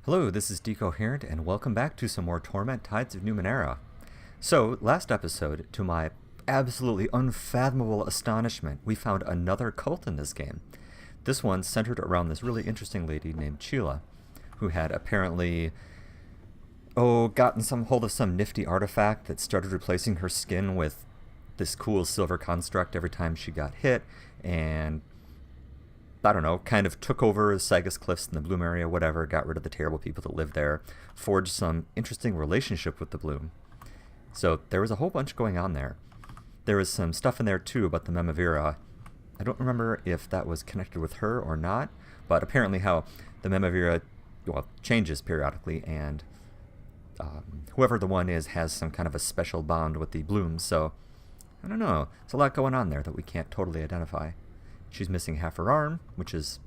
Hello, this is Decoherent, and welcome back to some more Torment Tides of Numenera. So, last episode, to my absolutely unfathomable astonishment, we found another cult in this game. This one centered around this really interesting lady named Chila, who had apparently, gotten some hold of some nifty artifact that started replacing her skin with this cool silver construct every time she got hit, and I don't know, kind of took over Sagas Cliffs in the Bloom area, whatever, got rid of the terrible people that lived there, forged some interesting relationship with the Bloom. So there was a whole bunch going on there. There was some stuff in there too about the Memavira. I don't remember if that was connected with her or not, but apparently how the Memavira, changes periodically, and whoever the one is has some kind of a special bond with the Blooms, so I don't know. There's a lot going on there that we can't totally identify. She's missing half her arm, which is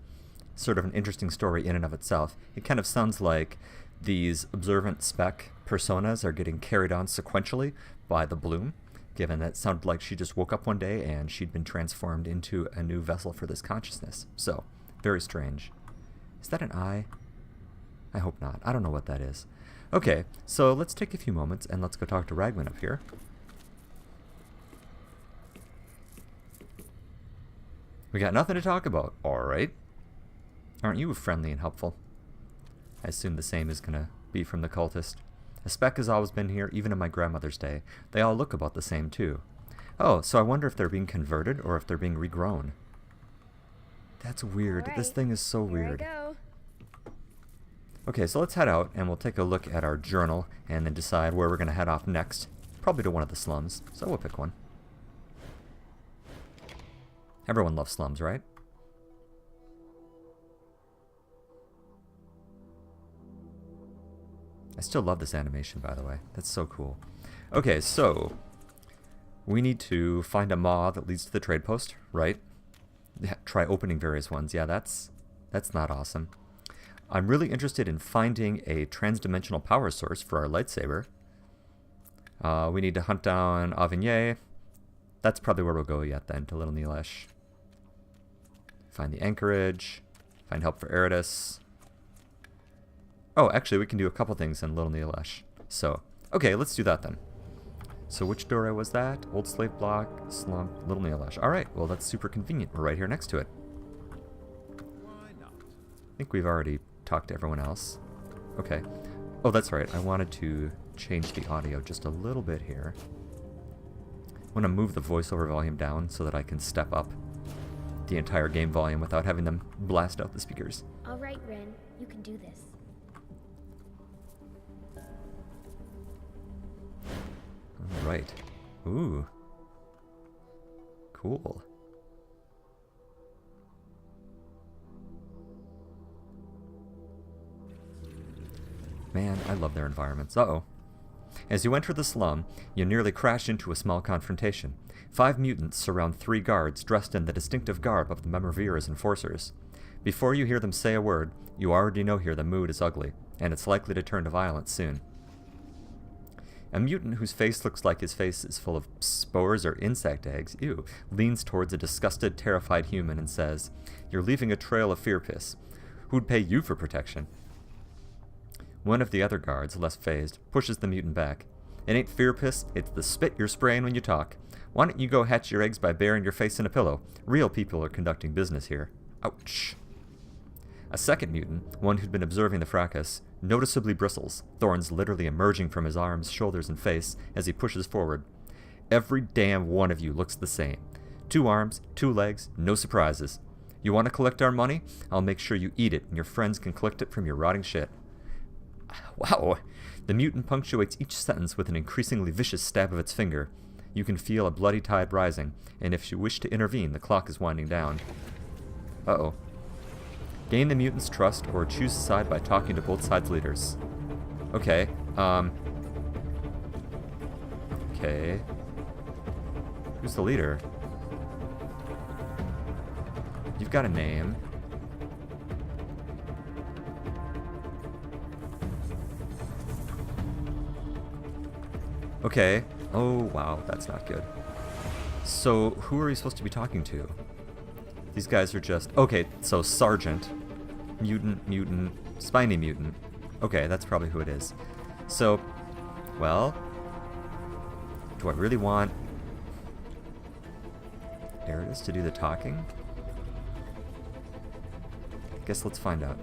sort of an interesting story in and of itself. It kind of sounds like these observant spec personas are getting carried on sequentially by the Bloom, given that it sounded like she just woke up one day and she'd been transformed into a new vessel for this consciousness. So, very strange. Is that an eye? I hope not. I don't know what that is. Okay, so let's take a few moments and let's go talk to Ragman up here. We got nothing to talk about. Alright. Aren't you friendly and helpful? I assume the same is gonna be from the cultist. A spec has always been here, even in my grandmother's day. They all look about the same, too. Oh, so I wonder if they're being converted or if they're being regrown. That's weird. Right. This thing is so weird. Here I go. Okay, so let's head out and we'll take a look at our journal and then decide where we're gonna head off next. Probably to one of the slums, so we'll pick one. Everyone loves slums, right? I still love this animation, by the way. That's so cool. Okay, so we need to find a maw that leads to the trade post, right? Yeah, try opening various ones. Yeah, that's not awesome. I'm really interested in finding a transdimensional power source for our lightsaber. We need to hunt down Avigne. That's probably where we'll go yet then, to Little Neelesh. Find the anchorage. Find help for Eridus. Oh, actually, we can do a couple things in Little Neelesh. So, okay, let's do that then. So which doorway was that? Old Slave Block, Slump, Little Neelesh. Alright, well that's super convenient. We're right here next to it. Why not? I think we've already talked to everyone else. Okay. Oh, that's right. I wanted to change the audio just a little bit here. I want to move the voiceover volume down so that I can step up the entire game volume without having them blast out the speakers. All right, Ren, you can do this. Alright. Ooh. Cool. Man, I love their environments. Uh-oh. As you enter the slum, you nearly crash into a small confrontation. 5 mutants surround 3 guards dressed in the distinctive garb of the Memavira's enforcers. Before you hear them say a word, you already know here the mood is ugly, and it's likely to turn to violence soon. A mutant whose face looks like his face is full of spores or insect eggs, leans towards a disgusted, terrified human and says, "You're leaving a trail of fear piss. Who'd pay you for protection?" One of the other guards, less phased, pushes the mutant back. "It ain't fear piss, it's the spit you're spraying when you talk. Why don't you go hatch your eggs by burying your face in a pillow? Real people are conducting business here." Ouch. A second mutant, one who'd been observing the fracas, noticeably bristles, thorns literally emerging from his arms, shoulders, and face as he pushes forward. "Every damn one of you looks the same. 2 arms, 2 legs, no surprises. You want to collect our money? I'll make sure you eat it and your friends can collect it from your rotting shit." Wow! The mutant punctuates each sentence with an increasingly vicious stab of its finger. You can feel a bloody tide rising, and if you wish to intervene, the clock is winding down. Uh-oh. Gain the mutant's trust or choose a side by talking to both sides' leaders. Okay, Okay. Who's the leader? You've got a name. Okay. Oh, wow, that's not good. So, who are you supposed to be talking to? These guys are just... Okay, so Sergeant. Mutant, spiny mutant. Okay, that's probably who it is. So, well, do I really want Eridus to do the talking? Guess let's find out.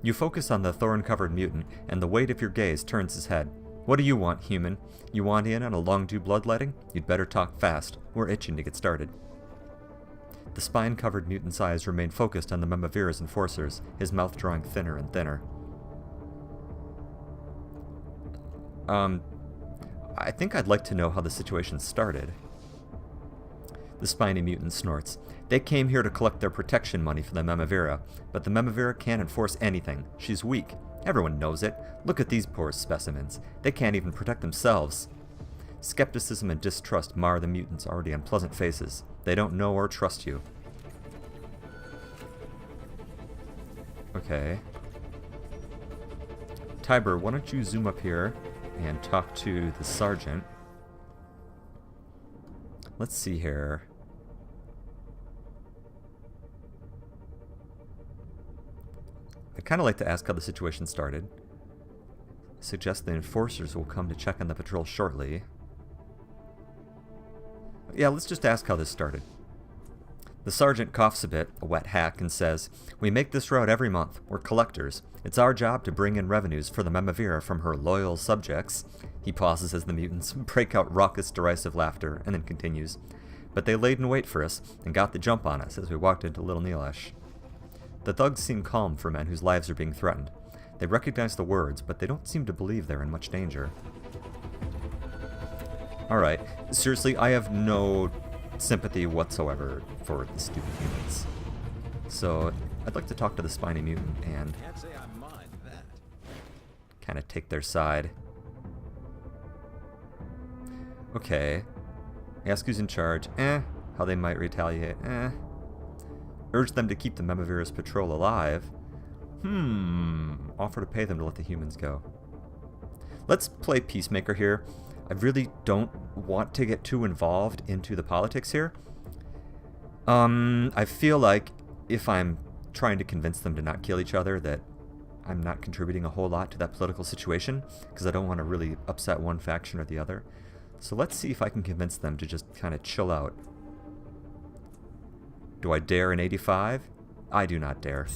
You focus on the thorn-covered mutant, and the weight of your gaze turns his head. What do you want, human? You want in on a long-due bloodletting? You'd better talk fast. We're itching to get started. The spine-covered mutant's eyes remain focused on the Memavira's enforcers, his mouth drawing thinner and thinner. I think I'd like to know how the situation started. The spiny mutant snorts. They came here to collect their protection money for the Memavira, but the Memavira can't enforce anything. She's weak. Everyone knows it. Look at these poor specimens. They can't even protect themselves. Skepticism and distrust mar the mutants' already unpleasant faces. They don't know or trust you. Okay. Tiber, why don't you zoom up here and talk to the sergeant. Let's see here. I'd kind of like to ask how the situation started. Suggest the enforcers will come to check on the patrol shortly. Yeah, let's just ask how this started. The sergeant coughs a bit, a wet hack, and says, "We make this route every month. We're collectors. It's our job to bring in revenues for the Memavira from her loyal subjects." He pauses as the mutants break out raucous, derisive laughter, and then continues. "But they laid in wait for us and got the jump on us as we walked into Little Neelesh." The thugs seem calm for men whose lives are being threatened. They recognize the words, but they don't seem to believe they're in much danger. Alright, seriously, I have no sympathy whatsoever for the stupid humans. So, I'd like to talk to the spiny mutant and Can't say I mind that. kind of take their side. Okay. Ask who's in charge. How they might retaliate. Urge them to keep the Memavira's patrol alive. Offer to pay them to let the humans go. Let's play peacemaker here. I really don't want to get too involved into the politics here. I feel like if I'm trying to convince them to not kill each other, that I'm not contributing a whole lot to that political situation, because I don't want to really upset one faction or the other. So let's see if I can convince them to just kind of chill out. Do I dare an 85? I do not dare.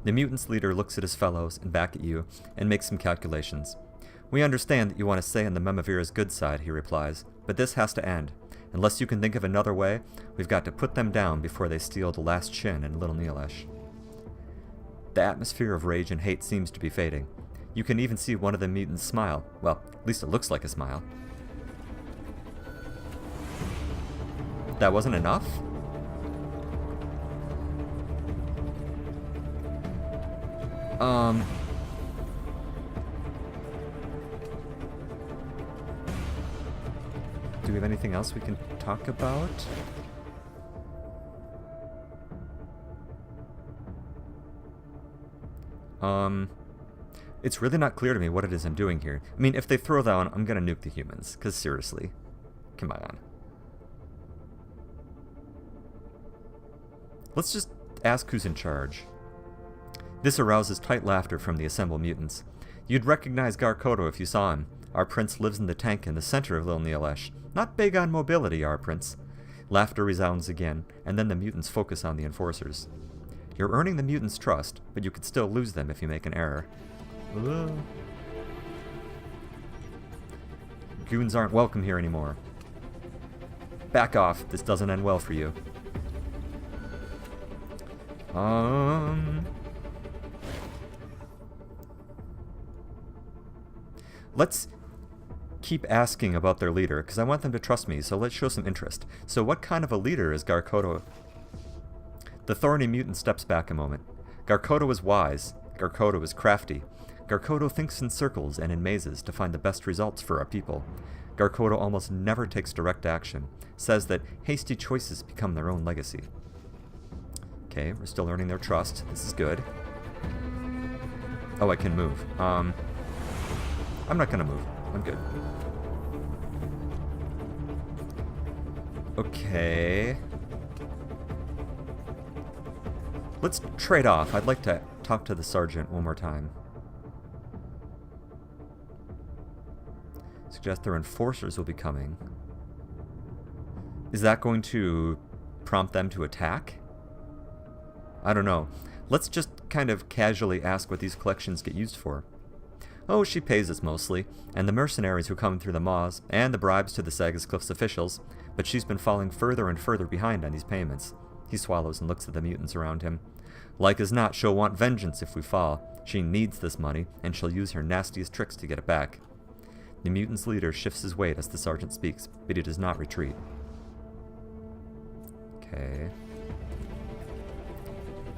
The mutant's leader looks at his fellows and back at you and makes some calculations. "We understand that you want to stay on the Memavira's good side," he replies, "but this has to end. Unless you can think of another way, we've got to put them down before they steal the last chin in Little Neelesh." The atmosphere of rage and hate seems to be fading. You can even see one of the mutants smile. Well, at least it looks like a smile. That wasn't enough? Do we have anything else we can talk about? It's really not clear to me what it is I'm doing here. I mean, if they throw down, I'm gonna nuke the humans, because seriously. Come on. Let's just ask who's in charge. This arouses tight laughter from the assembled mutants. You'd recognize Garkoto if you saw him. Our prince lives in the tank in the center of Little Neelesh. Not big on mobility, our prince. Laughter resounds again, and then the mutants focus on the enforcers. You're earning the mutants' trust, but you could still lose them if you make an error. Goons aren't welcome here anymore. Back off, this doesn't end well for you. Let's keep asking about their leader, because I want them to trust me, so let's show some interest. So what kind of a leader is Garkoto? The thorny mutant steps back a moment. Garkoto is wise. Garkoto is crafty. Garkoto thinks in circles and in mazes to find the best results for our people. Garkoto almost never takes direct action, says that hasty choices become their own legacy. Okay, we're still earning their trust. This is good. Oh, I can move. I'm not gonna move. I'm good. Okay. Let's trade off. I'd like to talk to the sergeant one more time. Suggest their enforcers will be coming. Is that going to prompt them to attack? I don't know. Let's just kind of casually ask what these collections get used for. Oh, she pays us mostly, and the mercenaries who come through the maws, and the bribes to the Sagas Cliffs officials, but she's been falling further and further behind on these payments. He swallows and looks at the mutants around him. Like as not, she'll want vengeance if we fall. She needs this money, and she'll use her nastiest tricks to get it back. The mutant's leader shifts his weight as the sergeant speaks, but he does not retreat. Okay.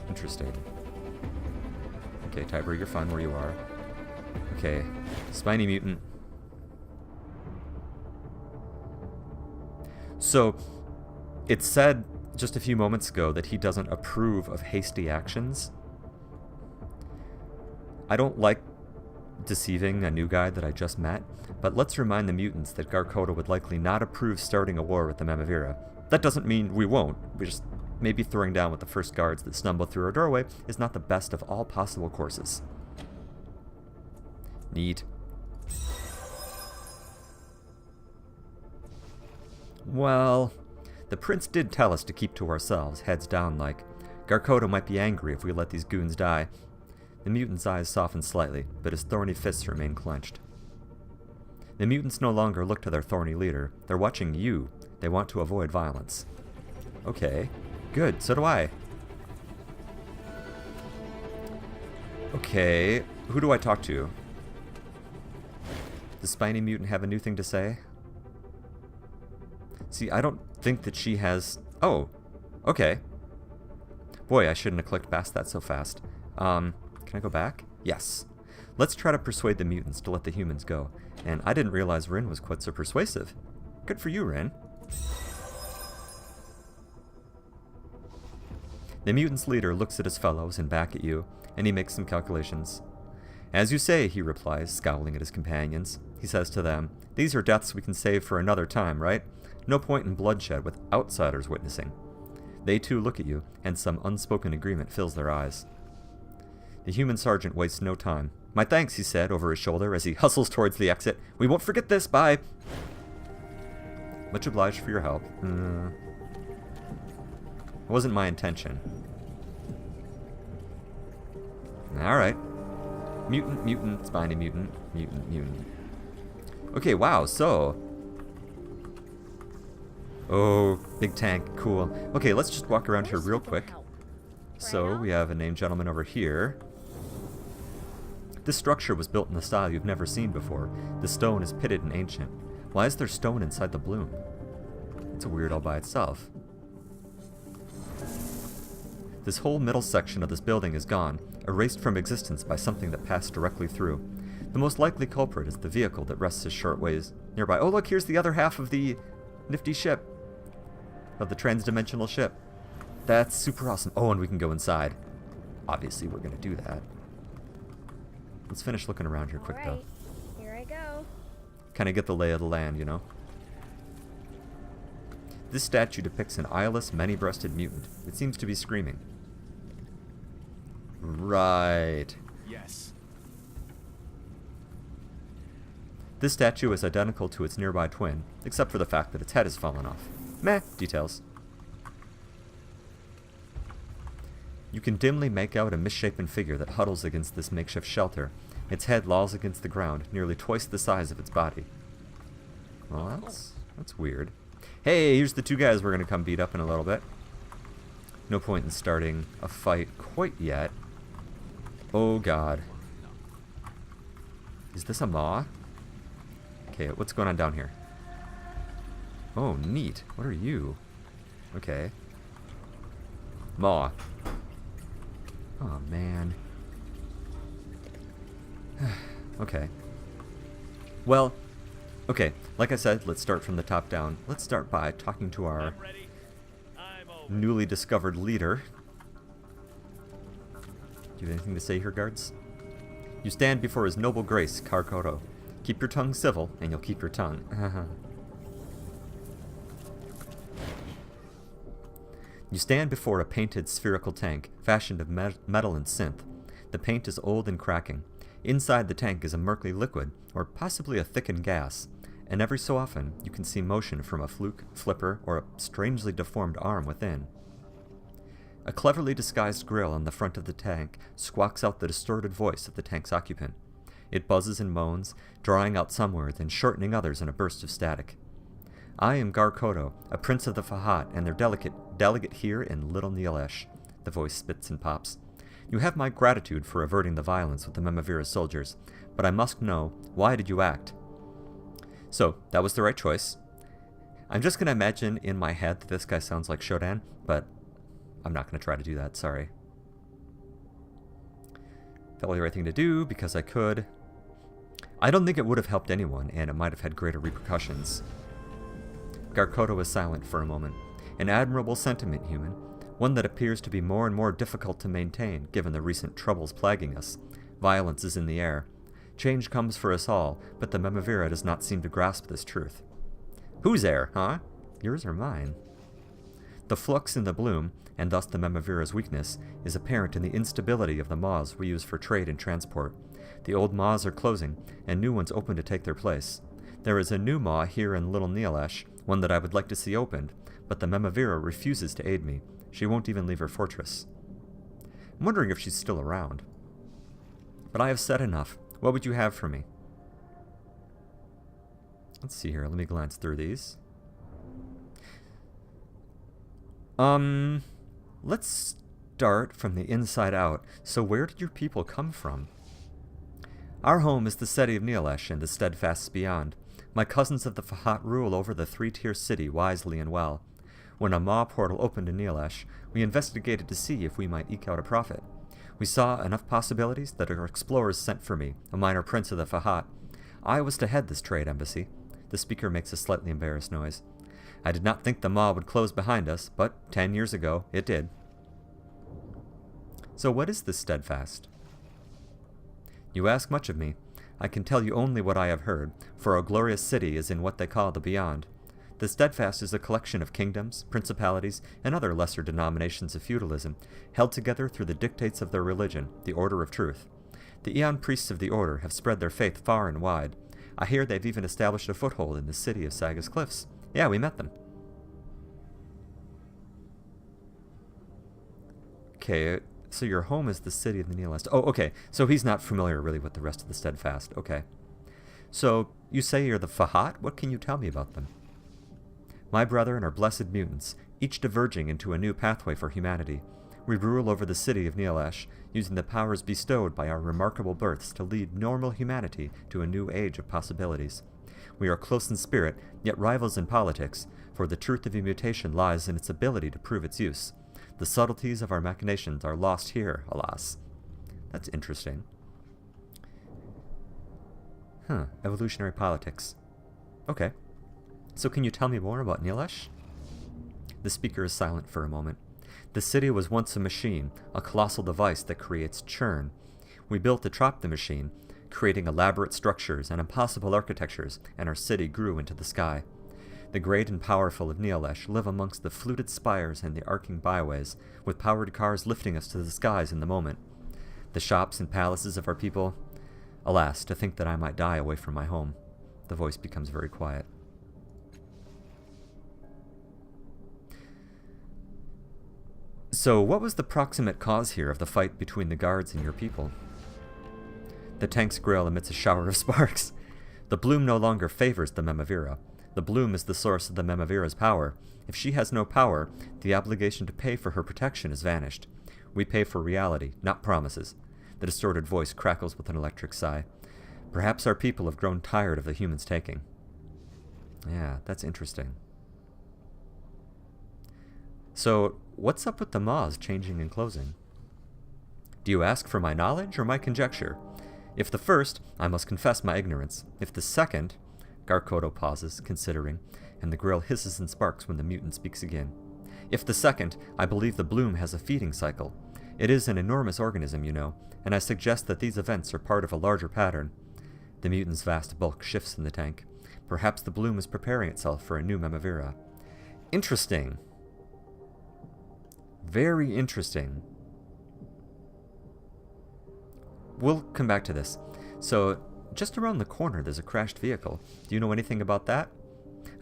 Interesting. Okay, Tiber, you're fine where you are. Okay, spiny mutant. So, it said just a few moments ago that he doesn't approve of hasty actions. I don't like deceiving a new guy that I just met, but let's remind the mutants that Garkoda would likely not approve starting a war with the Mamavira. That doesn't mean we won't. We just maybe throwing down with the first guards that stumble through our doorway is not the best of all possible courses. Neat. Well, the prince did tell us to keep to ourselves, heads down like. Garkoda might be angry if we let these goons die. The mutant's eyes soften slightly, but his thorny fists remain clenched. The mutants no longer look to their thorny leader. They're watching you. They want to avoid violence. Okay. Good, so do I. Okay, who do I talk to? Does Spiny Mutant have a new thing to say? See, I don't think that she has... Oh, okay. Boy, I shouldn't have clicked past that so fast. Can I go back? Yes. Let's try to persuade the mutants to let the humans go. And I didn't realize Rin was quite so persuasive. Good for you, Rin. The mutant's leader looks at his fellows and back at you, and he makes some calculations. As you say, he replies, scowling at his companions. He says to them, these are deaths we can save for another time, right? No point in bloodshed with outsiders witnessing. They too look at you, and some unspoken agreement fills their eyes. The human sergeant wastes no time. My thanks, he said over his shoulder as he hustles towards the exit. We won't forget this, bye! Much obliged for your help. It wasn't my intention. Alright. Mutant, mutant, spiny mutant, mutant, mutant. Okay, wow, so... Oh, big tank, cool. Okay, let's just walk around here real quick. So, we have a named gentleman over here. This structure was built in a style you've never seen before. The stone is pitted and ancient. Why is there stone inside the bloom? It's a weird all by itself. This whole middle section of this building is gone, erased from existence by something that passed directly through. The most likely culprit is the vehicle that rests a short ways nearby. Oh look, here's the other half of the nifty ship. Of the transdimensional ship. That's super awesome. Oh, and we can go inside. Obviously, we're going to do that. Let's finish looking around here quick, though. Here I go. Kind of get the lay of the land, you know? This statue depicts an eyeless, many-breasted mutant. It seems to be screaming. Right. Yes. This statue is identical to its nearby twin, except for the fact that its head has fallen off. Meh, details. You can dimly make out a misshapen figure that huddles against this makeshift shelter. Its head lolls against the ground, nearly twice the size of its body. Well, that's weird. Hey, here's the two guys we're going to come beat up in a little bit. No point in starting a fight quite yet. Oh god. Is this a maw? Okay, what's going on down here? Oh, neat. What are you? Okay. Maw. Oh, man. Okay. Well, okay, like I said, let's start from the top down. Let's start by talking to our newly discovered leader. Do you have anything to say here, guards? You stand before his noble grace, Karkoto. Keep your tongue civil, and you'll keep your tongue. You stand before a painted spherical tank, fashioned of metal and synth. The paint is old and cracking. Inside the tank is a murky liquid, or possibly a thickened gas, and every so often you can see motion from a fluke, flipper, or a strangely deformed arm within. A cleverly disguised grill on the front of the tank squawks out the distorted voice of the tank's occupant. It buzzes and moans, drawing out some words and shortening others in a burst of static. I am Garkodo, a prince of the Fahat, and their delegate here in Little Neelesh. The voice spits and pops. You have my gratitude for averting the violence with the Memavira's soldiers, but I must know, why did you act? So, that was the right choice. I'm just going to imagine in my head that this guy sounds like Shodan, but I'm not going to try to do that, sorry. Felt like the right thing to do, because I could. I don't think it would have helped anyone, and it might have had greater repercussions. Garkodo was silent for a moment. An admirable sentiment, human. One that appears to be more and more difficult to maintain, given the recent troubles plaguing us. Violence is in the air. Change comes for us all, but the Memavira does not seem to grasp this truth. Whose air, huh? Yours or mine? The flux in the bloom, and thus the Memavira's weakness, is apparent in the instability of the maws we use for trade and transport. The old maws are closing, and new ones open to take their place. There is a new maw here in Little Neelesh, one that I would like to see opened, but the Memavira refuses to aid me. She won't even leave her fortress. I'm wondering if she's still around. But I have said enough. What would you have for me? Let's see here. Let me glance through these. Let's start from the inside out. So where did your people come from? Our home is the city of Neelesh and the steadfasts beyond. My cousins of the Fahat rule over the three-tier city wisely and well. When a maw portal opened in Neelesh, we investigated to see if we might eke out a profit. We saw enough possibilities that our explorers sent for me, a minor prince of the Fahat. I was to head this trade embassy. The speaker makes a slightly embarrassed noise. I did not think the maw would close behind us, but 10 years ago, it did. So what is this steadfast? You ask much of me. I can tell you only what I have heard, for our glorious city is in what they call the Beyond. The steadfast is a collection of kingdoms, principalities, and other lesser denominations of feudalism, held together through the dictates of their religion, the Order of Truth. The Aeon priests of the Order have spread their faith far and wide. I hear they've even established a foothold in the city of Saga's Cliffs. Yeah, we met them. Okay, so your home is the city of the Neelesh. Oh, okay, so he's not familiar really with the rest of the steadfast. Okay. So, you say you're the Fahat? What can you tell me about them? My brethren are blessed mutants, each diverging into a new pathway for humanity. We rule over the city of Neelesh, using the powers bestowed by our remarkable births to lead normal humanity to a new age of possibilities. We are close in spirit, yet rivals in politics, for the truth of mutation lies in its ability to prove its use. The subtleties of our machinations are lost here, alas. That's interesting. Evolutionary politics. Okay. So can you tell me more about Neelesh? The speaker is silent for a moment. The city was once a machine, a colossal device that creates churn. We built to trap the machine, creating elaborate structures and impossible architectures, and our city grew into the sky. The great and powerful of Neelesh live amongst the fluted spires and the arcing byways, with powered cars lifting us to the skies in the moment. The shops and palaces of our people... Alas, to think that I might die away from my home. The voice becomes very quiet. So, what was the proximate cause here of the fight between the guards and your people? The tank's grill emits a shower of sparks. The bloom no longer favors the Memavira. The bloom is the source of the Memavira's power. If she has no power, the obligation to pay for her protection has vanished. We pay for reality, not promises. The distorted voice crackles with an electric sigh. Perhaps our people have grown tired of the humans taking. Yeah, that's interesting. So, what's up with the maws changing and closing? Do you ask for my knowledge or my conjecture? If the first, I must confess my ignorance. If the second... Garkodo pauses, considering, and the grill hisses and sparks when the mutant speaks again. If the second, I believe the bloom has a feeding cycle. It is an enormous organism, you know, and I suggest that these events are part of a larger pattern. The mutant's vast bulk shifts in the tank. Perhaps the bloom is preparing itself for a new Memavira. Interesting. Very interesting. We'll come back to this. So, just around the corner there's a crashed vehicle. Do you know anything about that?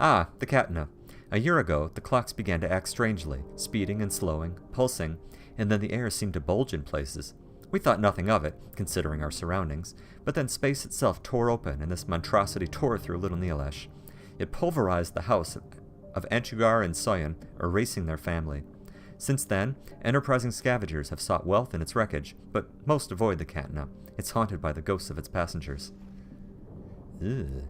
Ah, the Katna. A year ago, the clocks began to act strangely, speeding and slowing, pulsing, and then the air seemed to bulge in places. We thought nothing of it, considering our surroundings, but then space itself tore open and this monstrosity tore through Little Neelesh. It pulverized the house of Anchugar and Soyan, erasing their family. Since then, enterprising scavengers have sought wealth in its wreckage, but most avoid the Katna. It's haunted by the ghosts of its passengers. Ugh.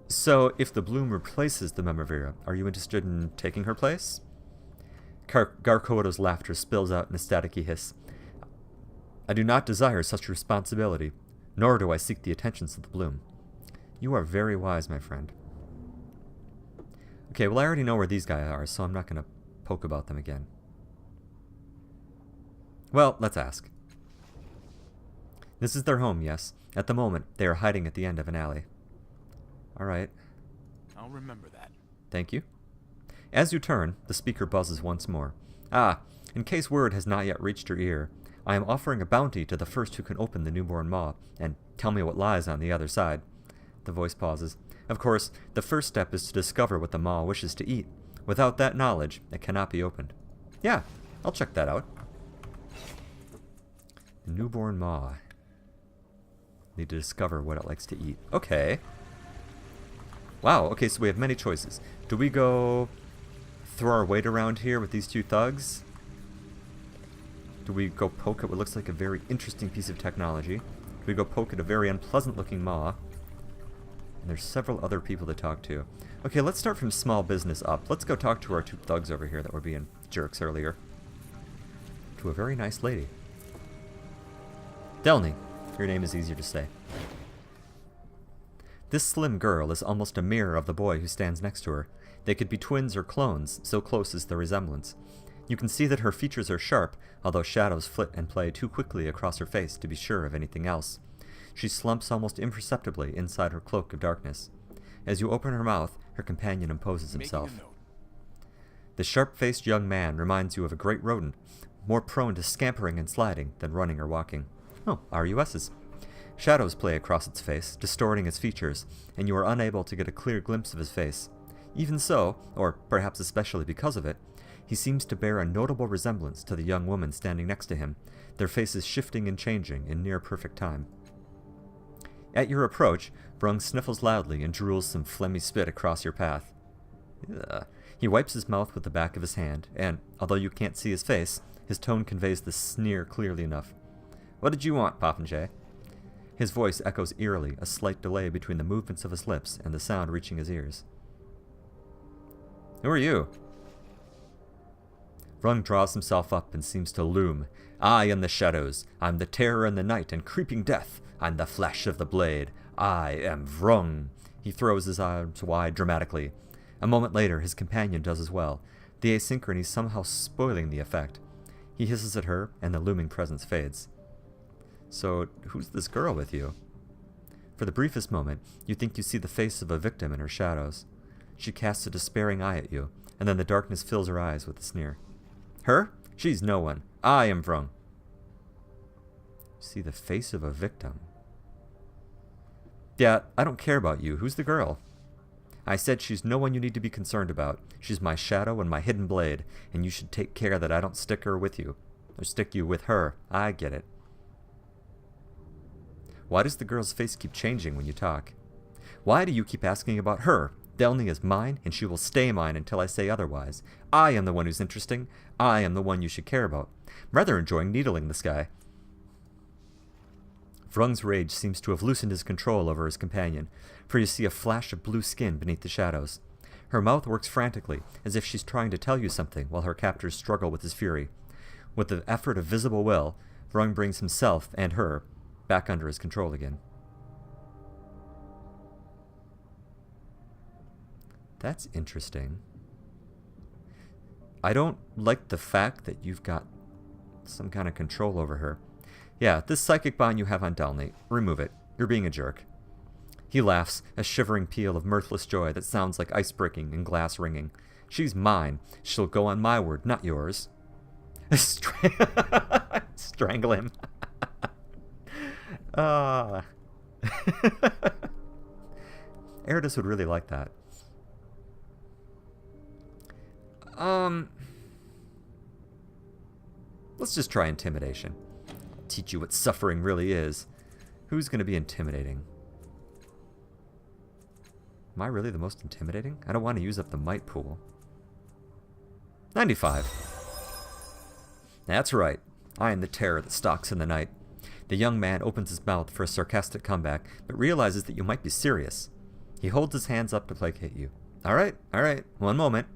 So, if the bloom replaces the Memovira, are you interested in taking her place? Garkodo's laughter spills out in a staticky hiss. I do not desire such responsibility, nor do I seek the attentions of the bloom. You are very wise, my friend. Okay, well I already know where these guys are, so I'm not going to poke about them again. Well, let's ask. This is their home, yes. At the moment, they are hiding at the end of an alley. Alright. I'll remember that. Thank you. As you turn, the speaker buzzes once more. Ah, in case word has not yet reached your ear, I am offering a bounty to the first who can open the newborn maw, and tell me what lies on the other side. The voice pauses. Of course, the first step is to discover what the maw wishes to eat. Without that knowledge, it cannot be opened. Yeah, I'll check that out. The newborn maw. Need to discover what it likes to eat. Okay. Wow, okay, so we have many choices. Do we go throw our weight around here with these two thugs? Do we go poke at what looks like a very interesting piece of technology? Do we go poke at a very unpleasant looking maw? And there's several other people to talk to. Okay, let's start from small business up. Let's go talk to our two thugs over here that were being jerks earlier. To a very nice lady. Delny. Your name is easier to say. This slim girl is almost a mirror of the boy who stands next to her. They could be twins or clones, so close is the resemblance. You can see that her features are sharp, although shadows flit and play too quickly across her face to be sure of anything else. She slumps almost imperceptibly inside her cloak of darkness. As you open her mouth, her companion imposes himself. The sharp-faced young man reminds you of a great rodent, more prone to scampering and sliding than running or walking. Oh, RUS's. Shadows play across its face, distorting its features, and you are unable to get a clear glimpse of his face. Even so, or perhaps especially because of it, he seems to bear a notable resemblance to the young woman standing next to him, their faces shifting and changing in near-perfect time. At your approach, Brung sniffles loudly and drools some phlegmy spit across your path. Ugh. He wipes his mouth with the back of his hand, and, although you can't see his face, his tone conveys the sneer clearly enough. What did you want, Popinjay? His voice echoes eerily, a slight delay between the movements of his lips and the sound reaching his ears. Who are you? Vrung draws himself up and seems to loom. I am the shadows. I'm the terror in the night and creeping death. I'm the flash of the blade. I am Vrung. He throws his arms wide dramatically. A moment later, his companion does as well, the asynchrony somehow spoiling the effect. He hisses at her, and the looming presence fades. So, who's this girl with you? For the briefest moment, you think you see the face of a victim in her shadows. She casts a despairing eye at you, and then the darkness fills her eyes with a sneer. Her? She's no one. I am Vrung. See the face of a victim. Yeah, I don't care about you. Who's the girl? I said she's no one you need to be concerned about. She's my shadow and my hidden blade, and you should take care that I don't stick her with you. Or stick you with her. I get it. Why does the girl's face keep changing when you talk? Why do you keep asking about her? Delny is mine, and she will stay mine until I say otherwise. I am the one who's interesting. I am the one you should care about. I'm rather enjoying needling this guy. Vrung's rage seems to have loosened his control over his companion, for you see a flash of blue skin beneath the shadows. Her mouth works frantically, as if she's trying to tell you something while her captors struggle with his fury. With the effort of visible will, Vrung brings himself and her back under his control again. That's interesting. I don't like the fact that you've got some kind of control over her. Yeah, this psychic bond you have on Delny, remove it. You're being a jerk. He laughs, a shivering peal of mirthless joy that sounds like ice breaking and glass ringing. She's mine. She'll go on my word, not yours. Strangle him. Eridus would really like that. Let's just try intimidation. I'll teach you what suffering really is. Who's going to be intimidating? Am I really the most intimidating? I don't want to use up the might pool. 95. That's right. I am the terror that stalks in the night. The young man opens his mouth for a sarcastic comeback, but realizes that you might be serious. He holds his hands up to placate you. All right, one moment.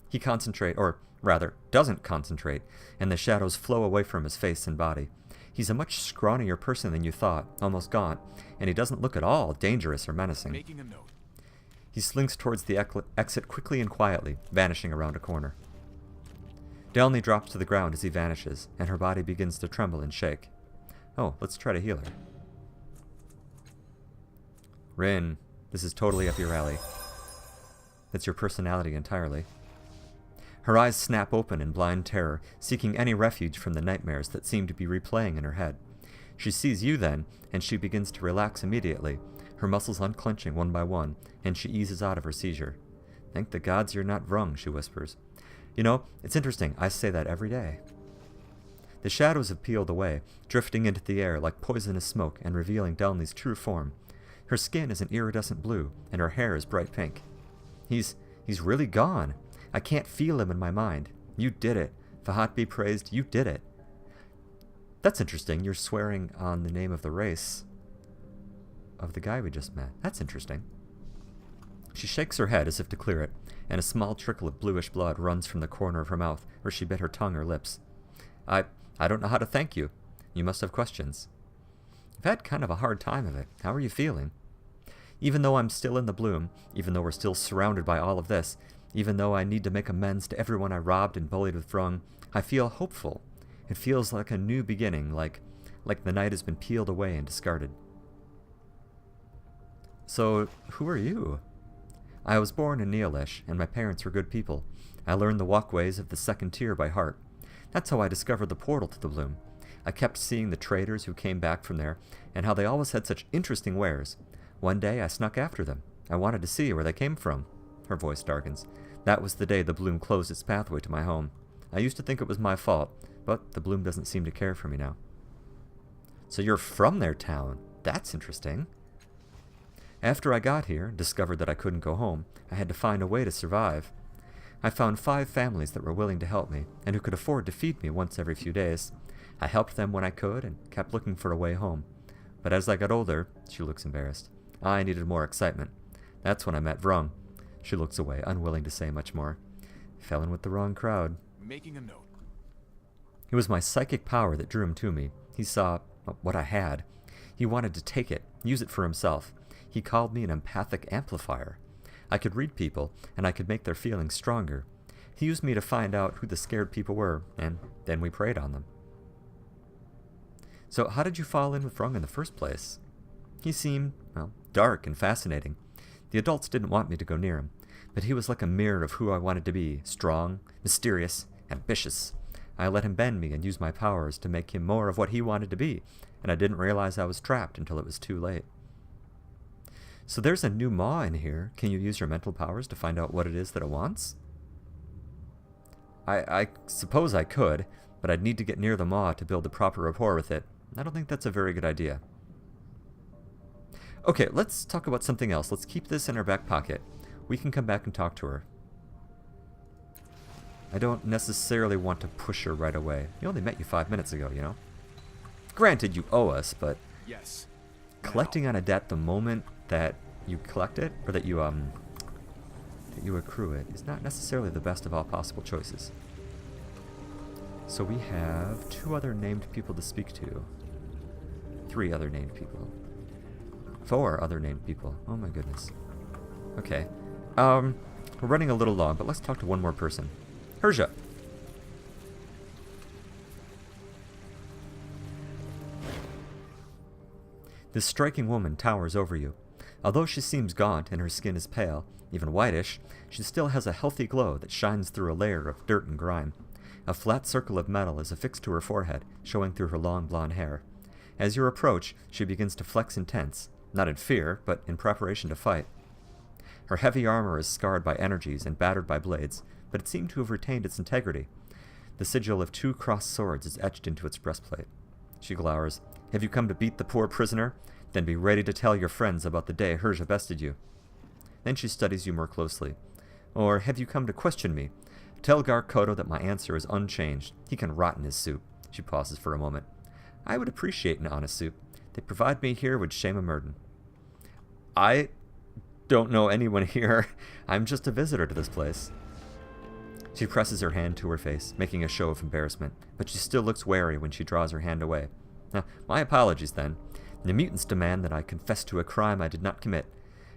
He doesn't concentrate, and the shadows flow away from his face and body. He's a much scrawnier person than you thought, almost gaunt, and he doesn't look at all dangerous or menacing. Making a note. He slinks towards the exit quickly and quietly, vanishing around a corner. Delny drops to the ground as he vanishes, and her body begins to tremble and shake. Oh, let's try to heal her. Rin, this is totally up your alley. That's your personality entirely. Her eyes snap open in blind terror, seeking any refuge from the nightmares that seem to be replaying in her head. She sees you then, and she begins to relax immediately, her muscles unclenching one by one, and she eases out of her seizure. Thank the gods you're not Vrung, she whispers. You know, it's interesting, I say that every day. The shadows have peeled away, drifting into the air like poisonous smoke and revealing Delny's true form. Her skin is an iridescent blue, and her hair is bright pink. He's really gone. I can't feel him in my mind. You did it. Fahat be praised, you did it. That's interesting. You're swearing on the name of the race of the guy we just met. That's interesting. She shakes her head as if to clear it, and a small trickle of bluish blood runs from the corner of her mouth where she bit her tongue or lips. I don't know how to thank you. You must have questions. I've had kind of a hard time of it. How are you feeling? Even though I'm still in the bloom, even though we're still surrounded by all of this, even though I need to make amends to everyone I robbed and bullied with Vrung, I feel hopeful. It feels like a new beginning, like the night has been peeled away and discarded. So, who are you? I was born in Neolish, and my parents were good people. I learned the walkways of the second tier by heart. That's how I discovered the portal to the bloom. I kept seeing the traders who came back from there, and how they always had such interesting wares. One day I snuck after them. I wanted to see where they came from. Her voice darkens. That was the day the bloom closed its pathway to my home. I used to think it was my fault, but the bloom doesn't seem to care for me now. So you're from their town. That's interesting. After I got here, and discovered that I couldn't go home, I had to find a way to survive. I found 5 families that were willing to help me, and who could afford to feed me once every few days. I helped them when I could, and kept looking for a way home. But as I got older, she looks embarrassed. I needed more excitement. That's when I met Vrung. She looks away, unwilling to say much more. Fell in with the wrong crowd. Making a note. It was my psychic power that drew him to me. He saw what I had. He wanted to take it, use it for himself. He called me an empathic amplifier. I could read people, and I could make their feelings stronger. He used me to find out who the scared people were, and then we preyed on them. So how did you fall in with Vrung in the first place? He seemed, dark and fascinating. The adults didn't want me to go near him, but he was like a mirror of who I wanted to be, strong, mysterious, ambitious. I let him bend me and use my powers to make him more of what he wanted to be, and I didn't realize I was trapped until it was too late. So there's a new maw in here. Can you use your mental powers to find out what it is that it wants? I suppose I could, but I'd need to get near the maw to build a proper rapport with it. I don't think that's a very good idea. Okay, let's talk about something else. Let's keep this in our back pocket. We can come back and talk to her. I don't necessarily want to push her right away. We only met you 5 minutes ago, you know? Granted, you owe us, but... Yes. Collecting on a debt the moment that you collect it, or that you accrue it, is not necessarily the best of all possible choices. So we have 2 other named people to speak to. 3 other named people. 4 other named people. Oh my goodness. Okay. We're running a little long, but let's talk to one more person. Herja. This striking woman towers over you. Although she seems gaunt and her skin is pale, even whitish, she still has a healthy glow that shines through a layer of dirt and grime. A flat circle of metal is affixed to her forehead, showing through her long blonde hair. As you approach, she begins to flex and tense, not in fear, but in preparation to fight. Her heavy armor is scarred by energies and battered by blades, but it seemed to have retained its integrity. The sigil of 2 crossed swords is etched into its breastplate. She glowers. Have you come to beat the poor prisoner? Then be ready to tell your friends about the day Herja bested you. Then she studies you more closely. Or have you come to question me? Tell Garkoto that my answer is unchanged. He can rot in his soup. She pauses for a moment. I would appreciate an honest soup. They provide me here with Shema Murden. I don't know anyone here. I'm just a visitor to this place. She presses her hand to her face, making a show of embarrassment, but she still looks wary when she draws her hand away. Now, my apologies, then. The mutants demand that I confess to a crime I did not commit,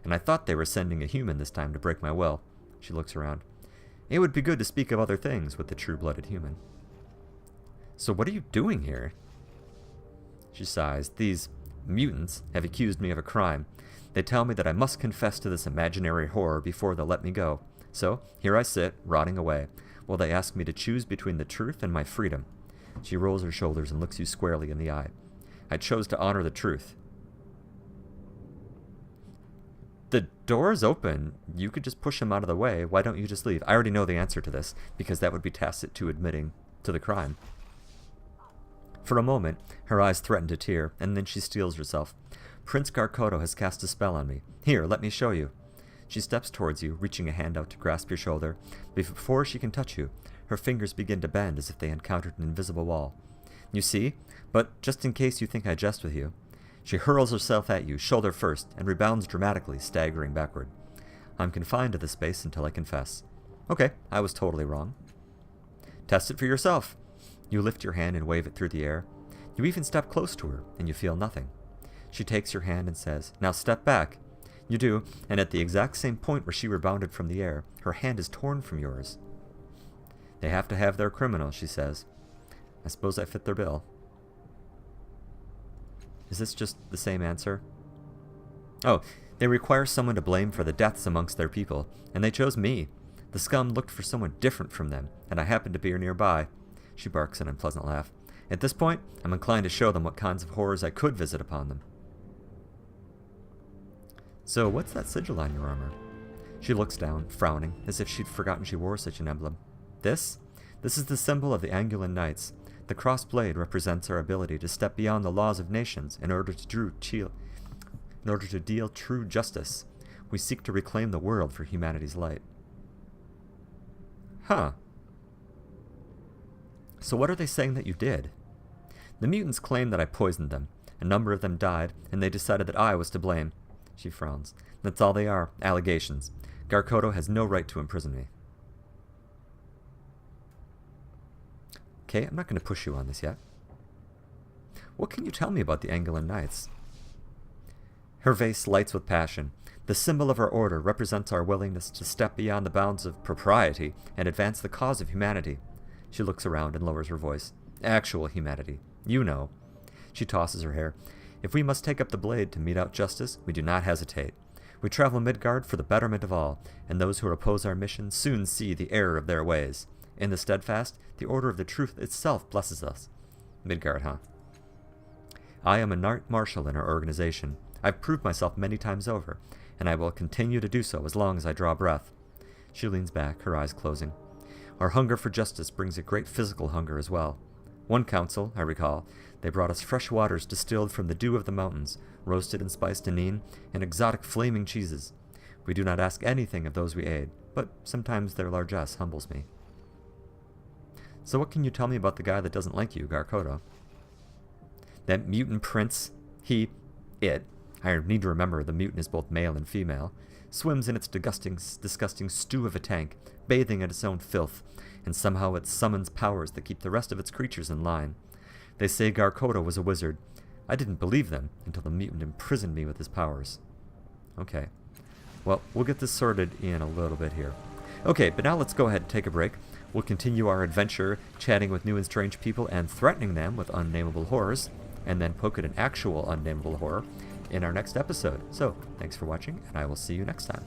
and I thought they were sending a human this time to break my will. She looks around. It would be good to speak of other things with the true-blooded human. So what are you doing here? She sighs. These mutants have accused me of a crime. They tell me that I must confess to this imaginary horror before they'll let me go. So, here I sit, rotting away, while they ask me to choose between the truth and my freedom. She rolls her shoulders and looks you squarely in the eye. I chose to honor the truth. The door is open. You could just push him out of the way. Why don't you just leave? I already know the answer to this, because that would be tacit to admitting to the crime. For a moment, her eyes threaten to tear, and then she steels herself. Prince Garkoto has cast a spell on me. Here, let me show you. She steps towards you, reaching a hand out to grasp your shoulder. Before she can touch you, her fingers begin to bend as if they encountered an invisible wall. You see? But just in case you think I jest with you. She hurls herself at you, shoulder first, and rebounds dramatically, staggering backward. I'm confined to this space until I confess. Okay, I was totally wrong. Test it for yourself. You lift your hand and wave it through the air. You even step close to her, and you feel nothing. She takes your hand and says, Now step back. You do, and at the exact same point where she rebounded from the air, her hand is torn from yours. They have to have their criminal, she says. I suppose I fit their bill. Is this just the same answer? Oh, they require someone to blame for the deaths amongst their people, and they chose me. The scum looked for someone different from them, and I happened to be nearby. She barks an unpleasant laugh. At this point, I'm inclined to show them what kinds of horrors I could visit upon them. So, what's that sigil on your armor? She looks down, frowning, as if she'd forgotten she wore such an emblem. This? This is the symbol of the Angulan Knights. The crossed blade represents our ability to step beyond the laws of nations in order to deal true justice. We seek to reclaim the world for humanity's light. Huh. So what are they saying that you did? The mutants claim that I poisoned them. A number of them died, and they decided that I was to blame. She frowns. That's all they are, allegations. Garkoto has no right to imprison me. Okay, I'm not going to push you on this yet. What can you tell me about the Angulan Knights? Her face lights with passion. The symbol of our order represents our willingness to step beyond the bounds of propriety and advance the cause of humanity. She looks around and lowers her voice. Actual humanity. You know. She tosses her hair. If we must take up the blade to mete out justice, we do not hesitate. We travel Midgard for the betterment of all, and those who oppose our mission soon see the error of their ways. In the steadfast, the order of the truth itself blesses us. Midgard, huh? I am a knight marshal in our organization. I've proved myself many times over, and I will continue to do so as long as I draw breath. She leans back, her eyes closing. Our hunger for justice brings a great physical hunger as well. One council, I recall, they brought us fresh waters distilled from the dew of the mountains, roasted and spiced anine, and exotic flaming cheeses. We do not ask anything of those we aid, but sometimes their largesse humbles me. So what can you tell me about the guy that doesn't like you, Garkoto? That mutant prince, I need to remember the mutant is both male and female, swims in its disgusting stew of a tank, bathing in its own filth, and somehow it summons powers that keep the rest of its creatures in line. They say Garkoto was a wizard. I didn't believe them until the mutant imprisoned me with his powers. Okay. Well, we'll get this sorted in a little bit here. Okay, but now let's go ahead and take a break. We'll continue our adventure, chatting with new and strange people and threatening them with unnameable horrors, and then poke at an actual unnameable horror, in our next episode. So, thanks for watching, and I will see you next time.